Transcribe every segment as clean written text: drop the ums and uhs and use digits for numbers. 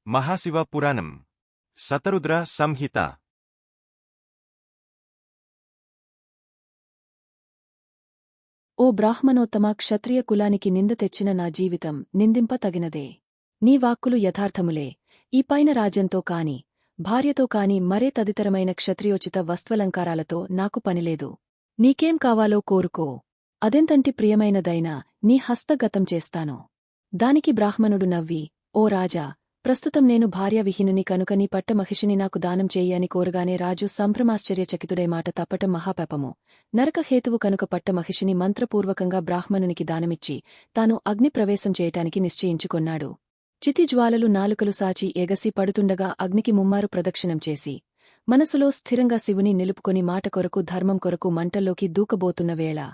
మహాశివ పురాణం శతరుద్ర సంహిత ఓ బ్రాహ్మణోత్తమ క్షత్రియ కులానికి నింద తెచ్చిన నా జీవితం నిందింప తగినదే. నీ వాక్కులు యథార్థములే. ఈ పైన రాజ్యంతో కాని భార్యతో కాని మరే తదితరమైన క్షత్రియోచిత వస్త్వలంకారాలతో నాకు పనిలేదు. నీకేం కావాలో కోరుకో. అదెంతంటి ప్రియమైనదైనా నీ హస్తగతం చేస్తాను. దానికి బ్రాహ్మణుడు నవ్వి, ఓ రాజా, ప్రస్తుతం నేను భార్యావిహీనుని కనుక నీ పట్టమహిషిని నాకు దానం చేయి అని కోరగానే రాజు సంభ్రమాశ్చర్యచకితుడై మాట తప్పటం మహాపాపము. నరకహేతువు కనుక పట్టమహిషిని మంత్రపూర్వకంగా బ్రాహ్మణునికి దానమిచ్చి తాను అగ్నిప్రవేశం చేయటానికి నిశ్చయించుకొన్నాడు. చితిజ్వాలలు నాలుకలు సాచి ఎగసి పడుతుండగా అగ్నికి ముమ్మారు ప్రదక్షిణం చేసి మనసులో స్థిరంగా శివుని నిలుపుకొని మాట కొరకు ధర్మం కొరకు మంటల్లోకి దూకబోతున్న వేళ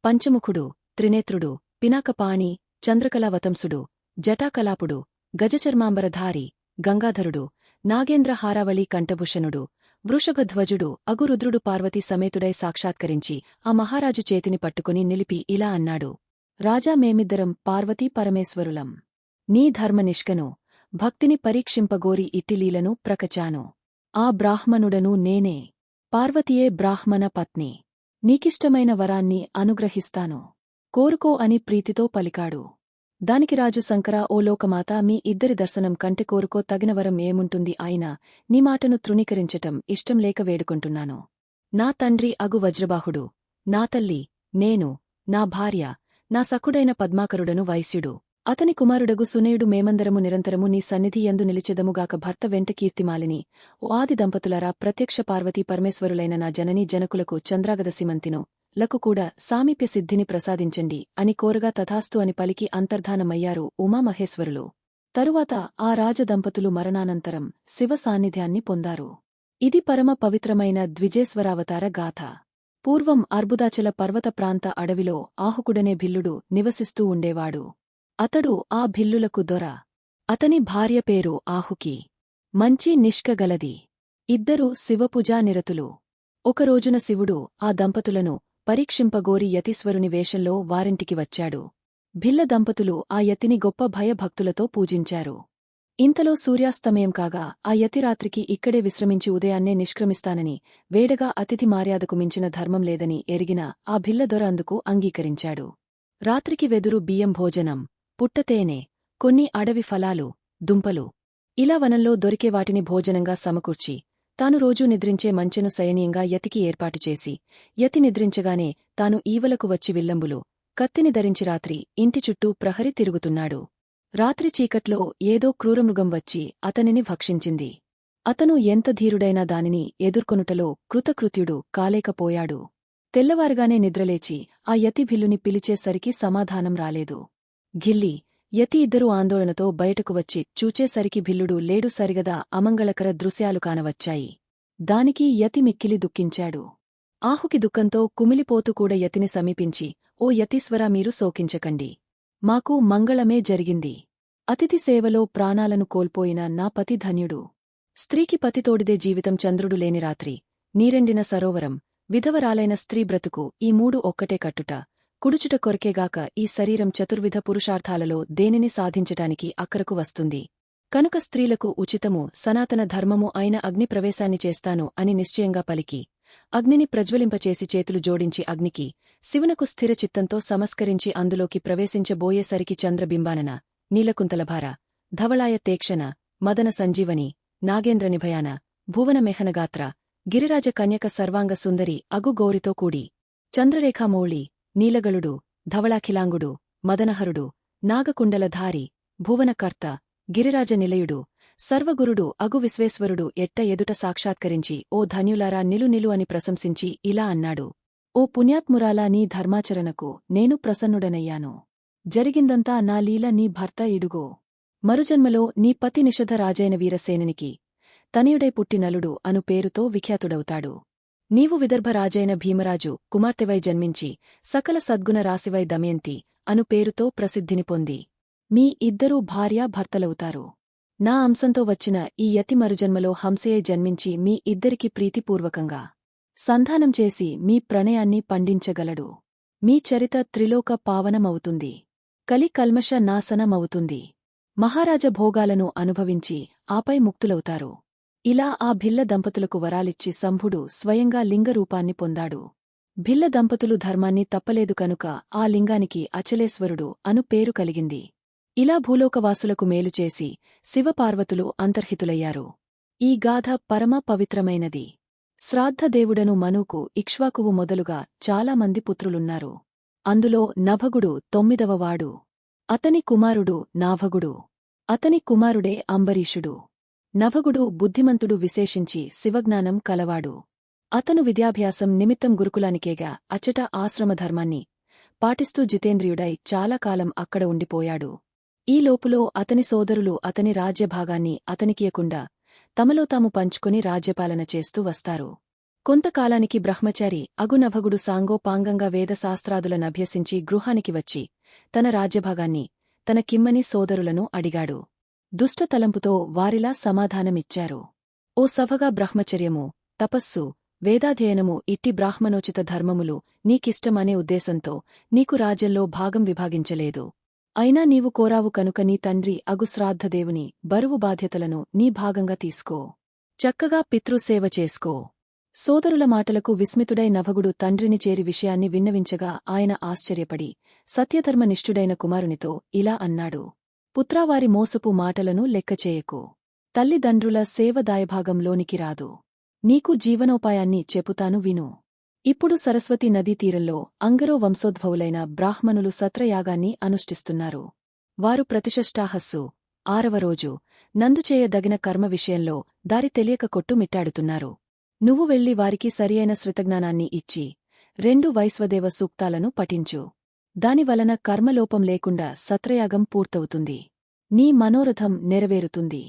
పంచముఖుడు, త్రినేత్రుడు, పినాకపాణి, చంద్రకళావతంసుడు, జటాకలాపుడు, గజచర్మాంబరధారి, గంగాధరుడు, నాగేంద్ర హారావళి కంఠభూషణుడు, వృషభధ్వజుడు అగు రుద్రుడు పార్వతీ సమేతుడై సాక్షాత్కరించి ఆ మహారాజు చేతిని పట్టుకుని నిలిపి ఇలా అన్నాడు. రాజా, మేమిద్దరం పార్వతీ పరమేశ్వరులం. నీ ధర్మనిష్కను భక్తిని పరీక్షింపగోరి ఇట్టిలీలను ప్రకచాను. ఆ బ్రాహ్మణుడను నేనే. పార్వతీయే బ్రాహ్మణ పత్ని. నీకిష్టమైన వరాన్ని అనుగ్రహిస్తాను. కోరుకో అని ప్రీతితో పలికాడు. దానికి రాజు, శంకర, ఓ లోకమాత, మీ ఇద్దరి దర్శనం కంటే కోరుకో తగిన వరం ఏముంటుంది? అయినా నీ మాటను తృణీకరించటం ఇష్టం లేక వేడుకుంటున్నాను. నా తండ్రి అగు వజ్రబాహుడు, నా తల్లి, నేను, నా భార్య, నా సఖుడైన పద్మాకరుడను వైశ్యుడు, అతని కుమారుడగు సునేయుడు మేమందరము నిరంతరము నీ సన్నిధి యందు నిలిచెదముగాక. భర్త వెంట కీర్తిమాలిని, ఓ ఆది దంపతులారా, ప్రత్యక్ష పార్వతీ పరమేశ్వరులైన నా జననీ జనకులకు చంద్రాగద సీమంతిను లకు కూడా సామీప్య సిద్ధిని ప్రసాదించండి అని కోరగా తథాస్తు అని పలికి అంతర్ధానమయ్యారు ఉమామహేశ్వరులు. తరువాత ఆ రాజదంపతులు మరణానంతరం శివ సాన్నిధ్యాన్ని పొందారు. ఇది పరమ పవిత్రమైన ద్విజేశ్వరావతార గాథ. పూర్వం అర్బుదాచల పర్వత ప్రాంత అడవిలో ఆహుకుడనే భిల్లుడు నివసిస్తూ ఉండేవాడు. అతడు ఆ భిల్లులకు దొర. అతని భార్య పేరు ఆహుకి. మంచి నిష్కగలది. ఇద్దరు శివపూజానిరతులు. ఒకరోజున శివుడు ఆ దంపతులను పరీక్షింపగోరి యతీశ్వరుని వేషంలో వారింటికి వచ్చాడు. భిల్ల దంపతులు ఆ యతిని గొప్ప భయభక్తులతో పూజించారు. ఇంతలో సూర్యాస్తమయం కాగా ఆ యతి రాత్రికి ఇక్కడే విశ్రమించి ఉదయాన్నే నిష్క్రమిస్తానని వేడగా అతిథి మర్యాదకు మించిన ధర్మం లేదని ఎరిగిన ఆ భిల్ల దొర అందుకు అంగీకరించాడు. రాత్రికి వెదురు బియ్యం భోజనం, పుట్టతేనె, కొన్ని అడవి ఫలాలు, దుంపలు ఇలా వనంలో దొరికే వాటిని భోజనంగా సమకూర్చి తాను రోజూ నిద్రించే మంచెను శయనీయంగా యతికి ఏర్పాటుచేసి యతి నిద్రించగానే తాను ఈవలకు వచ్చి విల్లంబులు, కత్తిని ధరించి రాత్రి ఇంటి చుట్టూ ప్రహరి తిరుగుతున్నాడు. రాత్రి చీకట్లో ఏదో క్రూరమృగం వచ్చి అతనిని భక్షించింది. అతను ఎంత ధీరుడైనా దానిని ఎదుర్కొనుటలో కృతకృత్యుడు కాలేకపోయాడు. తెల్లవారుగానే నిద్రలేచి ఆ యతి భిల్లుని పిలిచేసరికి సమాధానం రాలేదు. గిల్లి, యతి ఇద్దరూ ఆందోళనతో బయటకు వచ్చి చూచేసరికి భిల్లుడు లేడు. సరిగదా అమంగళకర దృశ్యాలు కానవచ్చాయి. దానికి యతి మిక్కిలి దుఃఖించాడు. ఆహుకి దుఃఖంతో కుమిలిపోతూ కూడా యతిని సమీపించి, ఓ యతీశ్వరా, మీరు శోకించకండి. మాకు మంగళమే జరిగింది. అతిథి సేవలో ప్రాణాలను కోల్పోయిన నా పతి ధన్యుడు. స్త్రీకి పతితోడిదే జీవితం. చంద్రుడు లేని రాత్రి, నీరెండిన సరోవరం, విధవరాలైన స్త్రీ బ్రతుకు, ఈ మూడు ఒక్కటే కట్టుట, కుడుచుట కొరకేగాక ఈ శరీరం చతుర్విధ పురుషార్థాలలో దేనిని సాధించటానికి అక్కరకు వస్తుంది. కనుక స్త్రీలకు ఉచితము సనాతన ధర్మము అయిన అగ్నిప్రవేశాన్ని చేస్తాను అని నిశ్చయంగా పలికి అగ్నిని ప్రజ్వలింపచేసి చేతులు జోడించి అగ్నికి, శివునకు స్థిర చిత్తంతో సమస్కరించి అందులోకి ప్రవేశించబోయేసరికి చంద్రబింబానన, నీలకుంతలభార, ధవళాయ తేక్షణ, మదన సంజీవని, నాగేంద్ర నిభయాన, భువన మెహనగాత్ర, గిరిరాజ కన్యక సర్వాంగ సుందరి అగు గౌరితో కూడి చంద్రరేఖామౌళి, నీలగళుడు, ధవళాఖిలాంగుడు, మదనహరుడు, నాగకుండలధారి, భువనకర్త, గిరిరాజ నిలయుడు, సర్వగురుడు అగు విశ్వేశ్వరుడు ఎట్ట ఎదుట సాక్షాత్కరించి, ఓ ధన్యులారా, నిలు నిలు అని ప్రశంసించి ఇలా అన్నాడు. ఓ పుణ్యాత్మురాలా, నీ ధర్మాచరణకు నేను ప్రసన్నుడనయ్యాను. జరిగిందంతా నా లీల. నీ భర్త ఇడుగో. మరుజన్మలో నీ పతి నిషధ రాజైన వీరసేనునికి తనయుడై పుట్టి నలుడు అను పేరుతో విఖ్యాతుడవుతాడు. నీవు విదర్భ రాజైన భీమరాజు కుమార్తెవై జన్మించి సకల సద్గుణ రాశివై దమయంతి అను పేరుతో ప్రసిద్ధిని పొంది మీ ఇద్దరూ భార్యాభర్తలవుతారు. నా అంశంతో వచ్చిన ఈ యతి మరుజన్మలో హంసయై జన్మించి మీ ఇద్దరికి ప్రీతిపూర్వకంగా సంధానం చేసి మీ ప్రణయాన్ని పండించగలడు. మీ చరిత త్రిలోక పావనమవుతుంది. కలి కల్మష నాశనమవుతుంది. మహారాజ భోగాలను అనుభవించి ఆపై ముక్తులవుతారు. ఇలా ఆ భిల్ల దంపతులకు వరాలిచ్చి శంభుడు స్వయంగా లింగరూపాన్ని పొందాడు. భిల్ల దంపతులు ధర్మాన్ని తప్పలేదు కనుక ఆ లింగానికి అచలేశ్వరుడు అను పేరు కలిగింది. ఇలా భూలోకవాసులకు మేలుచేసి శివపార్వతులు అంతర్హితులయ్యారు. ఈ గాథ పరమ పవిత్రమైనది. శ్రాద్ధదేవుడను మనుకు ఇక్ష్వాకువు మొదలుగా చాలామంది పుత్రులున్నారు. అందులో నభగుడు 9వ వాడు. అతని కుమారుడు నాభగుడు. అతని కుమారుడే అంబరీషుడు. నభగుడు బుద్ధిమంతుడు, విశేషించి శివజ్ఞానం కలవాడు. అతను విద్యాభ్యాసం నిమిత్తం గురుకులానికేగా అచ్చట ఆశ్రమధర్మాన్ని పాటిస్తూ జితేంద్రియుడై చాలా కాలం అక్కడ ఉండిపోయాడు. ఈ లోపులో అతని సోదరులు అతని రాజ్యభాగాన్ని అతనికియకుండా తమలో తాము పంచుకొని రాజ్యపాలన చేస్తూ వస్తారు. కొంతకాలానికి బ్రహ్మచారి అగు నభగుడు సాంగోపాంగంగా వేదశాస్త్రాదులనభ్యసించి గృహానికి వచ్చి తన రాజ్యభాగాన్ని తన కిమ్మని సోదరులను అడిగాడు. దుష్టతలంపుతో వారిలా సమాధానమిచ్చారు. ఓ సభగా బ్రహ్మచర్యము, తపస్సు, వేదాధ్యయనము ఇట్టి బ్రాహ్మణోచిత ధర్మములు నీకిష్టమనే ఉద్దేశంతో నీకు రాజ్యంలో భాగం విభాగించలేదు. అయినా నీవు కోరావు కనుక నీ తండ్రి అగు శ్రాద్ధదేవుని బరువు బాధ్యతలను నీ భాగంగా తీసుకో. చక్కగా పితృసేవ చేసుకో. సోదరుల మాటలకు విస్మితుడై నభగుడు తండ్రిని చేరి విషయాన్ని విన్నవించగా ఆయన ఆశ్చర్యపడి సత్యధర్మనిష్ఠుడైన కుమారునితో ఇలా అన్నాడు: పుత్రావారి మోసపు మాటలను లెక్కచేయకు. తల్లిదండ్రుల సేవ దాయభాగంలోనికి రాదు. నీకు జీవనోపాయాన్ని చెపుతాను విను. ఇప్పుడు సరస్వతీ నదీ తీరంలో అంగరో వంశోద్భవులైన బ్రాహ్మణులు సత్రయాగాన్ని అనుష్ఠిస్తున్నారు. వారు ప్రతిషష్టాహస్సు 6వ రోజు నందుచేయదగిన కర్మ విషయంలో దారి తెలియక కొట్టుమిట్టాడుతున్నారు. నువ్వు వెళ్లి వారికి సరియైన శ్రుతజ్ఞానాన్ని ఇచ్చి 2 వైశ్వదేవ సూక్తాలను పఠించు. దానివలన కర్మలోపం లేకుండా సత్రయాగం పూర్తవుతుంది. నీ మనోరథం నెరవేరుతుంది.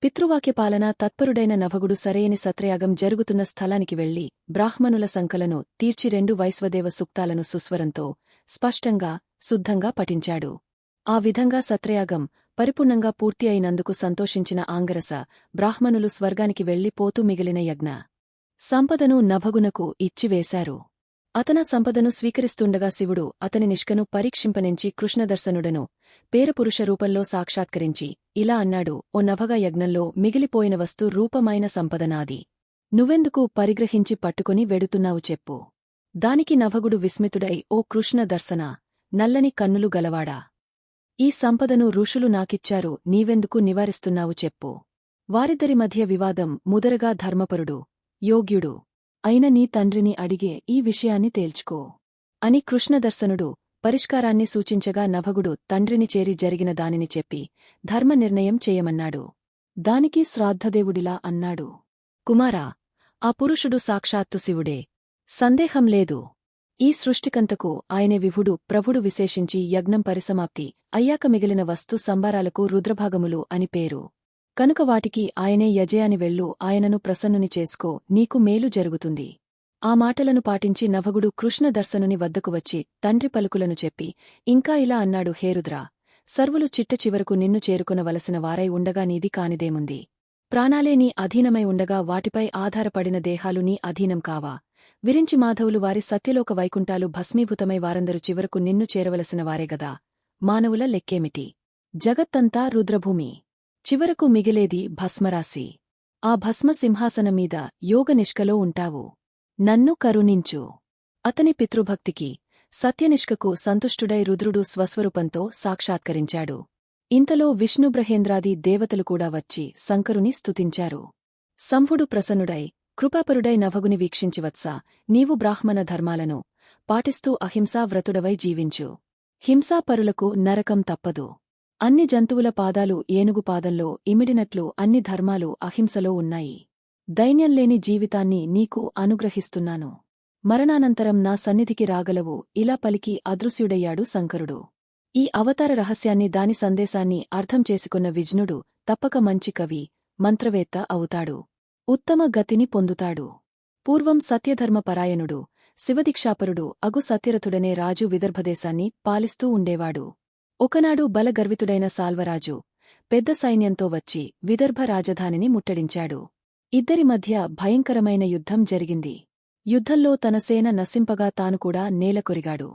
పితృవాక్యపాలన తత్పరుడైన నభగుడు సరైన సత్రయాగం జరుగుతున్న స్థలానికి వెళ్లి బ్రాహ్మణుల సంకలను తీర్చి 2 వైశ్వదేవ సూక్తాలను సుస్వరంతో స్పష్టంగా శుద్ధంగా పఠించాడు. ఆ విధంగా సత్రయాగం పరిపూర్ణంగా పూర్తి అయినందుకు సంతోషించిన ఆంగరస బ్రాహ్మణులు స్వర్గానికి వెళ్లి పోతూ మిగిలిన యజ్ఞ సంపదను నభగునకు ఇచ్చివేశారు. అతన సంపదను స్వీకరిస్తుండగా శివుడు అతని నిష్కను పరీక్షింపనించి కృష్ణదర్శనుడను పేరపురుష రూపంలో సాక్షాత్కరించి ఇలా అన్నాడు: ఓ నభగా, యజ్ఞంలో మిగిలిపోయిన వస్తు రూపమైన సంపదనాది. నువ్వెందుకు పరిగ్రహించి పట్టుకుని వెడుతున్నావు చెప్పు. దానికి నభగుడు విస్మితుడై, ఓ కృష్ణదర్శనా, నల్లని కన్నులు గలవాడా, ఈ సంపదను ఋషులు నాకిచ్చారు, నీవెందుకు నివారిస్తున్నావు చెప్పు. వారిద్దరి మధ్య వివాదం ముదరగా ధర్మపరుడు, యోగ్యుడు అయిన నీ తండ్రిని అడిగే ఈ విషయాన్ని తేల్చుకో అని కృష్ణదర్శనుడు పరిష్కారాన్ని సూచించగా నభగుడు తండ్రిని చేరి జరిగిన దానిని చెప్పి ధర్మనిర్ణయం చేయమన్నాడు. దానికి శ్రాద్ధదేవుడిలా అన్నాడు: కుమారా, ఆ పురుషుడు సాక్షాత్తు శివుడే, సందేహం లేదు. ఈ సృష్టికంతకు ఆయనే విభుడు, ప్రభుడు. విశేషించి యజ్ఞం పరిసమాప్తి అయ్యాక మిగిలిన వస్తు సంబారాలకు రుద్రభాగములు అని పేరు. కనుక వాటికి ఆయనే యజయాని వెళ్ళు, ఆయనను ప్రసన్నుని చేసుకో, నీకు మేలు జరుగుతుంది. ఆ మాటలను పాటించి నభగుడు కృష్ణదర్శనుని వద్దకు వచ్చి తండ్రి పలుకులను చెప్పి ఇంకా ఇలా అన్నాడు: హే రుద్రా, సర్వులు చిట్ట చివరకు నిన్ను చేరుకొనవలసిన వారై ఉండగా నీది కానిదేముంది? ప్రాణాలే నీ అధీనమై ఉండగా వాటిపై ఆధారపడిన దేహాలు నీ అధీనం కావా? విరించి మాధవులు వారి సత్యలోక వైకుంఠాలు భస్మీభూతమై వారందరూ చివరకు నిన్ను చేరవలసిన వారేగదా. మానవుల లెక్కేమిటి? జగత్తంతా రుద్రభూమి. చివరకు మిగిలేది భస్మరాశి. ఆ భస్మ సింహాసనమీద యోగనిష్కలో ఉంటావు. నన్ను కరుణించు. అతని పితృభక్తికి సత్యనిష్కకు సంతుష్టుడై రుద్రుడు స్వస్వరూపంతో సాక్షాత్కరించాడు. ఇంతలో విష్ణుబ్రహేంద్రాది దేవతలు కూడా వచ్చి శంకరుని స్తుతించారు. శంభుడు ప్రసన్నుడై కృపాపరుడై నభగుని వీక్షించివత్సా, నీవు బ్రాహ్మణ ధర్మాలను పాటిస్తూ అహింసా వ్రతుడవై జీవించు. హింసాపరులకు నరకం తప్పదు. అన్ని జంతువుల పాదాలు ఏనుగు పాదంలో ఇమిడినట్లు అన్ని ధర్మాలు అహింసలో ఉన్నాయి. దైన్యంలేని జీవితాన్ని నీకు అనుగ్రహిస్తున్నాను. మరణానంతరం నా సన్నిధికి రాగలవు ఇలా పలికి అదృశ్యుడయ్యాడు శంకరుడు. ఈ అవతార రహస్యాన్ని, దాని సందేశాన్ని అర్థం చేసుకున్న విజ్ఞుడు తప్పక మంచి కవి, మంత్రవేత్త అవుతాడు. ఉత్తమ గతిని పొందుతాడు. పూర్వం సత్యధర్మపరాయణుడు, శివదీక్షాపరుడు అగు సత్యరథుడనే రాజు విదర్భదేశాన్ని పాలిస్తూ ఉండేవాడు. ఒకనాడు బలగర్వితుడైన సాల్వరాజు పెద్ద సైన్యంతో వచ్చి విదర్భ రాజధానిని ముట్టడించాడు. ఇద్దరి మధ్య భయంకరమైన యుద్ధం జరిగింది. యుద్ధంలో తన సేన నశింపగా తాను కూడా నేలకొరిగాడు.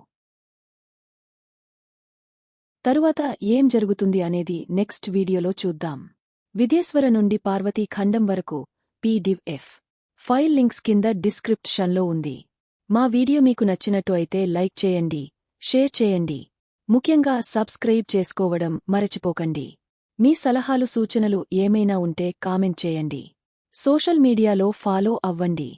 తరువాత ఏం జరుగుతుంది అనేది నెక్స్ట్ వీడియోలో చూద్దాం. విదేశ్వర నుండి పార్వతీ ఖండం వరకు పీడిఎఫ్ ఫైల్ లింక్స్ కింద డిస్క్రిప్షన్లో ఉంది. మా వీడియో మీకు నచ్చినట్టు అయితే లైక్ చేయండి, షేర్ చేయండి. ముఖ్యంగా సబ్స్క్రైబ్ చేసుకోవడం మరచిపోకండి. మీ సలహాలు సూచనలు ఏమైనా ఉంటే కామెంట్ చేయండి. సోషల్ మీడియాలో ఫాలో అవ్వండి.